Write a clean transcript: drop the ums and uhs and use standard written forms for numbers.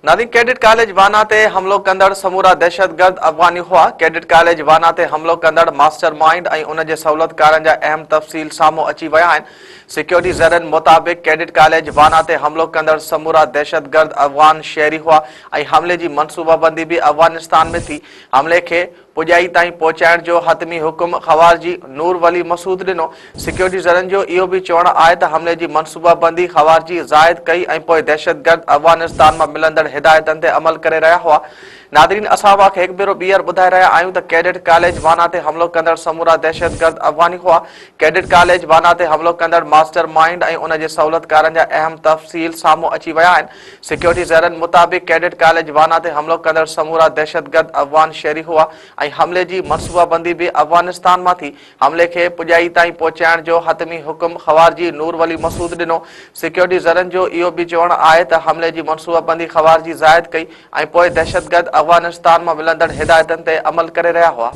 नादिन cadet college वाना ते हमलो कंदड़ समूरा दहशतगर्द अफगानी हुआ। कैडेट कॉलेज वाना ते हमलो कंदड़ मास्टर माइंड ऐं उन जे सहूलियतकारनि जा अहम तफ़सील साम्हूं अची विया आहिनि। सिक्योरिटी ज़रनि मुताबिक़ कैडेट कॉलेज वाना ते हमलो कंदड़ समूरा दहशतगर्द अफगान शहरी हुआ ऐं हमले जी मनसूबाबंदी भी अफगानिस्तान में थी। हमले खे पुॼाई ताईं पहुचाइण जो हतमी हुकुम ख़वारजी नूर वली मसूद ॾिनो। सिक्योरिटी ज़रनि जो इहो बि चवणु आहे त हमले जी मनसूबाबंदी ख़वारजी ज़ाइद कई ऐं पोइ दहशतगर्द अफगानिस्तान मां मिलंदड़ हिदायतनि ते अमल करे रहिया हुआ। नादरीन, असां वाखे हिकु भेरो ॿीहर ॿुधाए रहिया आहियूं त कैडेट कॉलेज वाना ते हमलो कंदड़ समूरा दहशतगर्द अफगानी हुआ। कैडेट कॉलेज वाना ते हमलो कंदड़ मास्टर माइंड ऐं उन जे सहूलियतकारनि जा अहम तफ़सील साम्हूं अची विया आहिनि। सिक्योरिटी ज़रनि मुताबिक़ कैडेट कॉलेज वाना ते हमलो कंदड़ समूरा दहशतगर्द अफगान शहरी हुआ ऐं हमले जी मनसूबाबंदी भी अफगानिस्तान मां थी। हमले खे पुॼाई ताईं पहुचाइण जो हतमी हुकुम ख़वारजी नूर वली मसूद ॾिनो। सिक्योरिटी ज़रनि जो इहो बि चवणु आहे त हमले जी मनसूबाबंदी ख़वारजी ज़ाइद कई ऐं पोइ दहशतगर्द अफगानिस्तान मां मिलंदड़ हिदायतनि ते अमल करे रहिया हुआ।